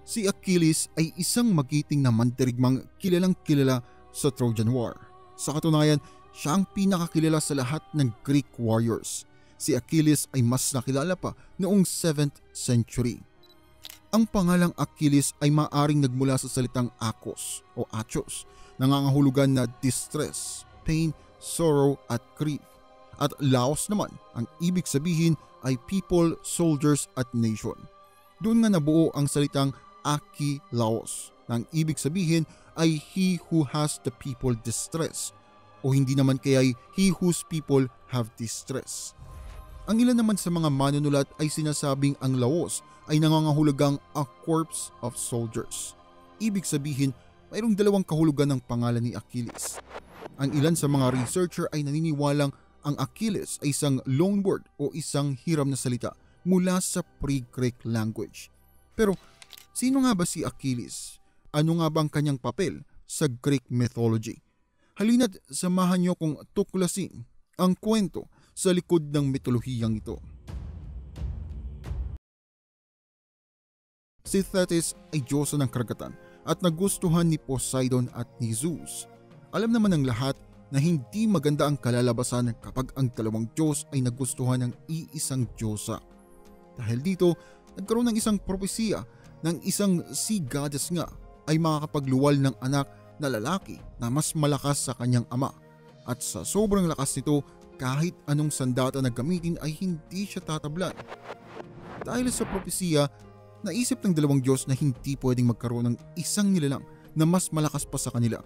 Si Achilles ay isang magiting na mandirigmang kilalang kilala sa Trojan War. Sa katunayan, siya ang pinakakilala sa lahat ng Greek warriors. Si Achilles ay mas nakilala pa noong 7th century. Ang pangalang Achilles ay maaring nagmula sa salitang akos o achos, nangangahulugan na distress, pain, sorrow at grief. At Laos naman, ang ibig sabihin ay people, soldiers at nation. Doon nga nabuo ang salitang Aki-Laos, na ang ibig sabihin ay he who has the people distress, o hindi naman kaya ay he whose people have distress. Ang ilan naman sa mga manunulat ay sinasabing ang Laos ay nangangahulugang a corps of soldiers. Ibig sabihin, mayroong dalawang kahulugan ng pangalan ni Achilles. Ang ilan sa mga researcher ay naniniwalang ang Achilles ay isang loanword o isang hiram na salita mula sa pre-Greek language. Pero sino nga ba si Achilles? Ano nga ba ang kanyang papel sa Greek mythology? Halina't samahan niyo kong tuklasin ang kwento sa likod ng mitolohiyang ito. Si Thetis ay diyosa ng karagatan at nagustuhan ni Poseidon at ni Zeus. Alam naman ng lahat na hindi maganda ang kalalabasan kapag ang dalawang Diyos ay nagustuhan ng iisang Diyosa. Dahil dito, nagkaroon ng isang propesiya ng isang sea goddess nga ay makakapagluwal ng anak na lalaki na mas malakas sa kanyang ama. At sa sobrang lakas nito, kahit anong sandata na gamitin ay hindi siya tatablan. Dahil sa propesiya, naisip ng dalawang Diyos na hindi pwedeng magkaroon ng isang nilalang na mas malakas pa sa kanila.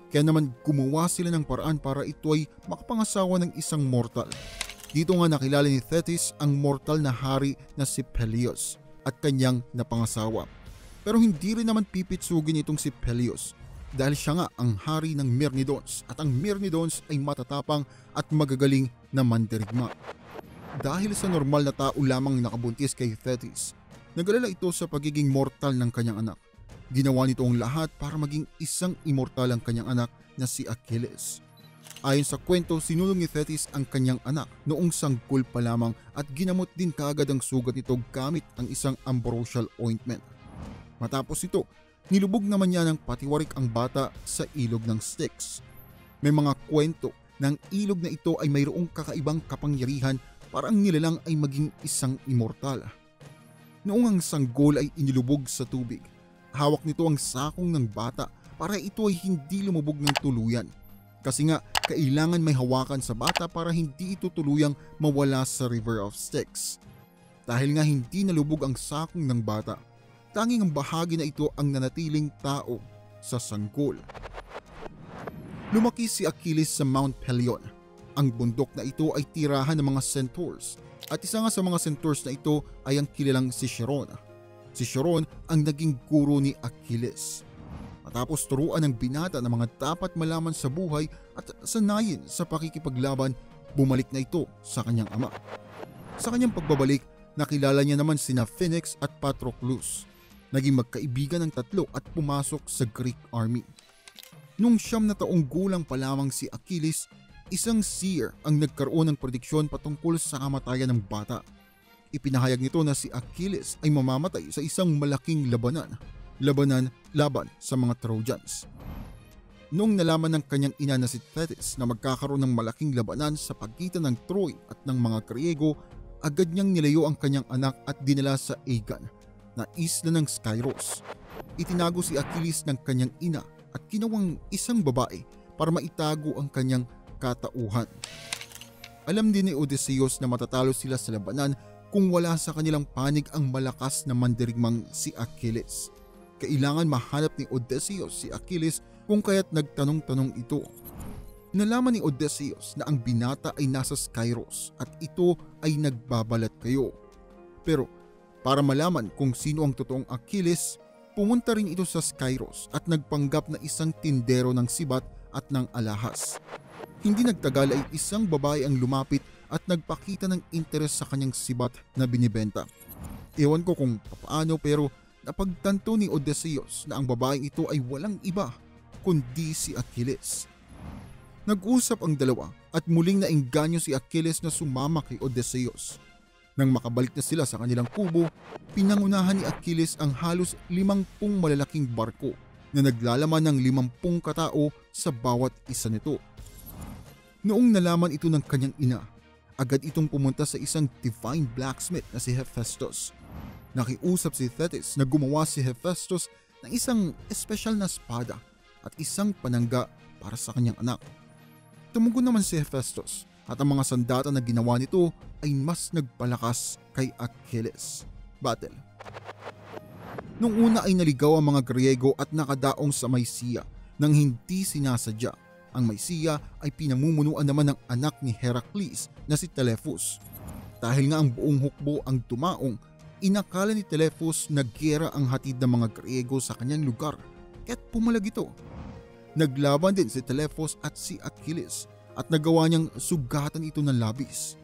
Kaya naman gumawa sila ng paraan para ito ay makapangasawa ng isang mortal. Dito nga nakilala ni Thetis ang mortal na hari na si Peleus at kanyang napangasawa. Pero hindi rin naman pipitsugin itong si Peleus dahil siya nga ang hari ng Myrmidons at ang Myrmidons ay matatapang at magagaling na mandirigma. Dahil sa normal na tao lamang nakabuntis kay Thetis, nag-alala ito sa pagiging mortal ng kanyang anak. Ginawa nito ang lahat para maging isang immortal ang kanyang anak na si Achilles. Ayon sa kwento, sinulong ni Thetis ang kanyang anak noong sanggol pa lamang at ginamot din kaagad ang sugat nito gamit ang isang ambrosial ointment. Matapos ito, nilubog naman niya ng patiwarik ang bata sa ilog ng Styx. May mga kwento na ang ilog na ito ay mayroong kakaibang kapangyarihan para ang nilalang ay maging isang immortal. Noong ang sanggol ay inilubog sa tubig, hawak nito ang sakong ng bata para ito ay hindi lumubog ng tuluyan. Kasi nga, kailangan may hawakan sa bata para hindi ito tuluyang mawala sa River of Styx. Dahil nga hindi nalubog ang sakong ng bata, tanging ang bahagi na ito ang nanatiling tao sa sanggol. Lumaki si Achilles sa Mount Pelion. Ang bundok na ito ay tirahan ng mga centaurs at isa nga sa mga centaurs na ito ay ang kilalang si Chiron. Si Chiron ang naging guro ni Achilles. Matapos turuan ng binata ng mga dapat malaman sa buhay at sanayin sa pakikipaglaban, bumalik na ito sa kanyang ama. Sa kanyang pagbabalik, nakilala niya naman sina Phoenix at Patroclus. Naging magkaibigan ng tatlo at pumasok sa Greek army. Nung 9 na taong gulang pa lamang si Achilles, isang seer ang nagkaroon ng prediksyon patungkol sa kamatayan ng bata. Ipinahayag nito na si Achilles ay mamamatay sa isang malaking laban sa mga Trojans. Noong nalaman ng kanyang ina na si Thetis na magkakaroon ng malaking labanan sa pagitan ng Troy at ng mga Griego, agad niyang nilayo ang kanyang anak at dinala sa Aegan, na isla ng Skyros. Itinago si Achilles ng kanyang ina at kinawang isang babae para maitago ang kanyang katauhan. Alam din ni Odysseus na matatalo sila sa labanan kung wala sa kanilang panig ang malakas na mandirigmang si Achilles. Kailangan mahanap ni Odysseus si Achilles kung kaya't nagtanong-tanong ito. Nalaman ni Odysseus na ang binata ay nasa Skyros at ito ay nagbabalat kayo. Pero para malaman kung sino ang totoong Achilles, pumunta rin ito sa Skyros at nagpanggap na isang tindero ng sibat at ng alahas. Hindi nagtagal ay isang babae ang lumapit at nagpakita ng interes sa kanyang sibat na binibenta. Ewan ko kung paano pero napagtanto ni Odysseus na ang babaeng ito ay walang iba kundi si Achilles. Nag-usap ang dalawa at muling naengganyo si Achilles na sumama kay Odysseus. Nang makabalik na sila sa kanilang kubo, pinangunahan ni Achilles ang halos 50 malalaking barko na naglalaman ng 50 katao sa bawat isa nito. Noong nalaman ito ng kanyang ina, agad itong pumunta sa isang divine blacksmith na si Hephaestus. Nakiusap si Thetis na gumawa si Hephaestus ng isang espesyal na espada at isang panangga para sa kanyang anak. Tumugon naman si Hephaestus at ang mga sandata na ginawa nito ay mas nagpalakas kay Achilles. Battle. Nung una ay naligaw ang mga Griego at nakadaong sa Mysia nang hindi sinasadya. Ang Mysia ay pinamumunuan naman ng anak ni Heracles na si Telephus. Dahil nga ang buong hukbo ang tumaong, inakala ni Telephus na giyera ang hatid ng mga Griego sa kanyang lugar, kaya't pumalag ito. Naglaban din si Telephus at si Achilles at nagawa niyang sugatan ito ng labis.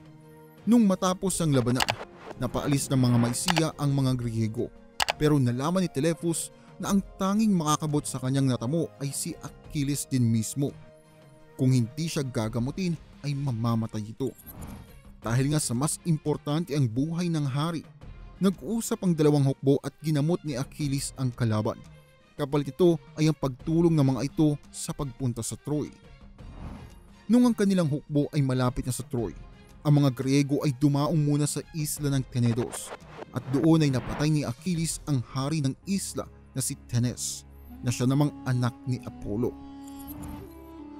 Nung matapos ang labanan, napaalis ng mga Mysia ang mga Griego, pero nalaman ni Telephus na ang tanging makakabot sa kanyang natamo ay si Achilles din mismo. Kung hindi siya gagamutin ay mamamatay ito. Dahil nga sa mas importante ang buhay ng hari, nag-usap ang dalawang hukbo at ginamot ni Achilles ang kalaban. Kapalit ito ay ang pagtulong ng mga ito sa pagpunta sa Troy. Nung ang kanilang hukbo ay malapit na sa Troy, ang mga Griego ay dumaong muna sa isla ng Tenedos at doon ay napatay ni Achilles ang hari ng isla na si Tenes, na siya namang anak ni Apollo.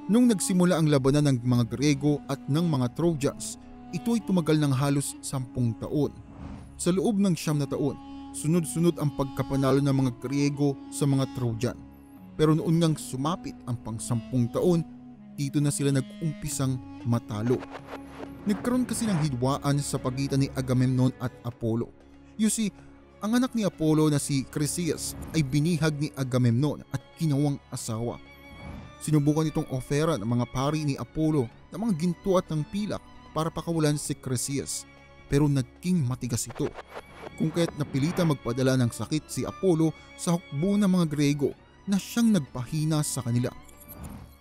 Nung nagsimula ang labanan ng mga Griego at ng mga Trojans, ito ay tumagal ng halos 10 taon. Sa loob ng 9 na taon, sunod-sunod ang pagkapanalo ng mga Griego sa mga Trojan. Pero noon ngang sumapit ang pang-10 taon, dito na sila nag-umpisang matalo. Nagkaroon kasi ng hidwaan sa pagitan ni Agamemnon at Apollo. You see, ang anak ni Apollo na si Chryseis ay binihag ni Agamemnon at ginawang asawa. Sinubukan itong ofera ng mga pari ni Apollo ng mga ginto at ng pilak para pakawalan si Chryseis, pero naging matigas ito. Kung kaya't napilitan magpadala ng sakit si Apollo sa hukbo ng mga Griego na siyang nagpahina sa kanila.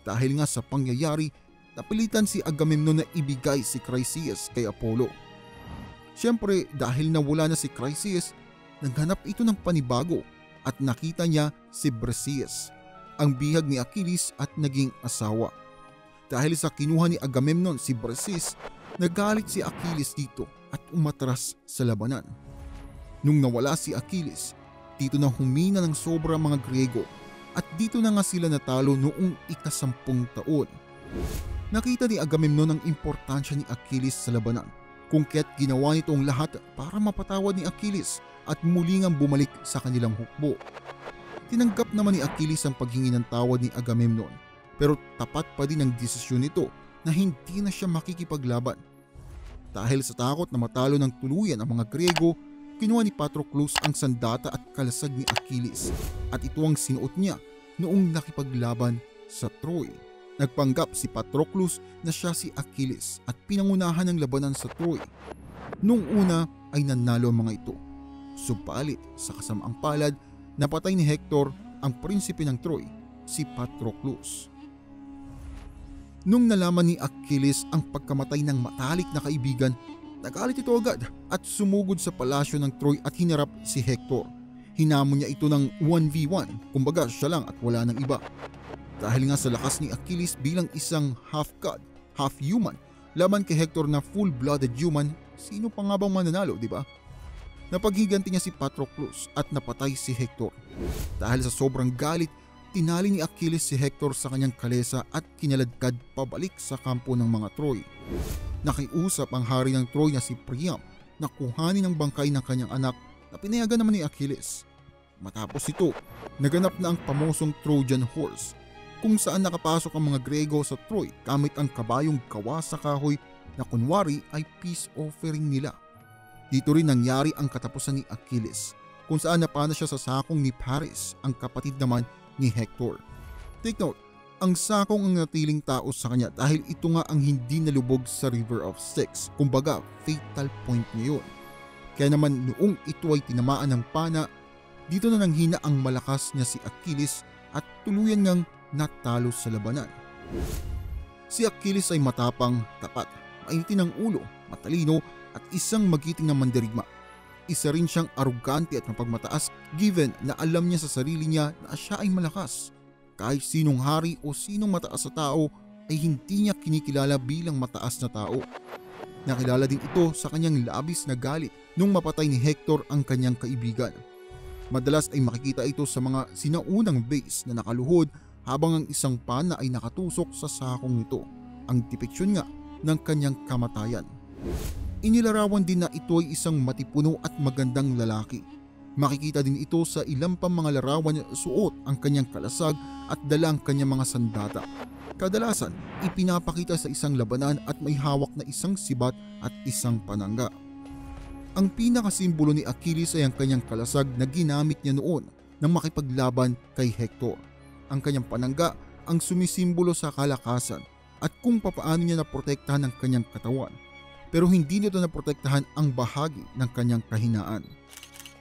Dahil nga sa pangyayari, napilitan si Agamemnon na ibigay si Chryseis kay Apollo. Siyempre dahil nawala na si Chryseis, naghanap ito ng panibago at nakita niya si Briseis, ang bihag ni Achilles at naging asawa. Dahil sa kinuha ni Agamemnon si Briseis, nagalit si Achilles dito at umatras sa labanan. Nung nawala si Achilles, dito na humina ng sobra mga Griego at dito na nga sila natalo noong ika-10 taon. Nakita ni Agamemnon ang importansya ni Achilles sa labanan, kung kaya't ginawa nito ang lahat para mapatawad ni Achilles at muli ngang bumalik sa kanilang hukbo. Tinanggap naman ni Achilles ang paghingi ng tawad ni Agamemnon, pero tapat pa din ang desisyon nito na hindi na siya makikipaglaban. Dahil sa takot na matalo ng tuluyan ang mga Griego, kinuha ni Patroclus ang sandata at kalasag ni Achilles at ito ang sinuot niya noong nakipaglaban sa Troy. Nagpanggap si Patroclus na siya si Achilles at pinangunahan ng labanan sa Troy. Nung una ay nanalo ang mga ito. Subalit sa kasamaang palad, napatay ni Hector ang prinsipe ng Troy, si Patroclus. Nung nalaman ni Achilles ang pagkamatay ng matalik na kaibigan, nagalit ito agad at sumugod sa palasyo ng Troy at hinarap si Hector. Hinamon niya ito ng 1v1, kumbaga siya lang at wala ng iba. Dahil nga sa lakas ni Achilles bilang isang half-god, half-human, laban kay Hector na full-blooded human, sino pa nga bang mananalo, di ba? Napaghiganti niya si Patroclus at napatay si Hector. Dahil sa sobrang galit, tinali ni Achilles si Hector sa kanyang kalesa at kinaladkad pabalik sa kampo ng mga Troy. Nakiusap ang hari ng Troy na si Priam na kuhanin ang bangkay ng kanyang anak na pinayagan naman ni Achilles. Matapos ito, naganap na ang pamosong Trojan horse, kung saan nakapasok ang mga Griego sa Troy gamit ang kabayong gawa sa kahoy na kunwari ay peace offering nila. Dito rin nangyari ang katapusan ni Achilles, kung saan napana siya sa sakong ni Paris, ang kapatid naman ni Hector. Take note, ang sakong ang natiling tao sa kanya dahil ito nga ang hindi nalubog sa River of Styx, kumbaga fatal point niya yun. Kaya naman noong ito ay tinamaan ng pana, dito na nanghina ang malakas niya si Achilles at tuluyan ngang natalo sa labanan. Si Achilles ay matapang, tapat, mainitin ang ulo, matalino at isang magiting na mandirigma. Isa rin siyang arugante at mapagmataas given na alam niya sa sarili niya na siya ay malakas. Kahit sinong hari o sinong mataas sa tao ay hindi niya kinikilala bilang mataas na tao. Nakilala din ito sa kanyang labis na galit nung mapatay ni Hector ang kanyang kaibigan. Madalas ay makikita ito sa mga sinaunang base na nakaluhod habang ang isang pana ay nakatusok sa sakong nito, ang depeksyon nga ng kanyang kamatayan. Inilarawan din na ito ay isang matipuno at magandang lalaki. Makikita din ito sa ilang pang mga larawan na suot ang kanyang kalasag at dala ang kanyang mga sandata. Kadalasan, ipinapakita sa isang labanan at may hawak na isang sibat at isang panangga. Ang pinakasimbolo ni Achilles ay ang kanyang kalasag na ginamit niya noon nang makipaglaban kay Hector. Ang kanyang panangga ang sumisimbolo sa kalakasan at kung papaano niya naprotektahan ang kanyang katawan. Pero hindi nito naprotektahan ang bahagi ng kanyang kahinaan.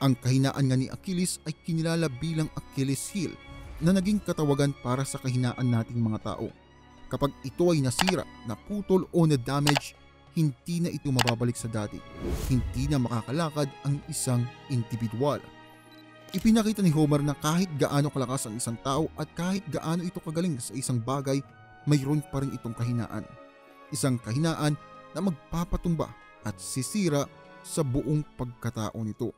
Ang kahinaan nga ni Achilles ay kinilala bilang Achilles heel na naging katawagan para sa kahinaan nating mga tao. Kapag ito ay nasira, naputol o na-damage, hindi na ito mababalik sa dati. Hindi na makakalakad ang isang individual. Ipinakita ni Homer na kahit gaano kalakas ang isang tao at kahit gaano ito kagaling sa isang bagay, mayroon pa rin itong kahinaan. Isang kahinaan na magpapatumba at sisira sa buong pagkatao nito.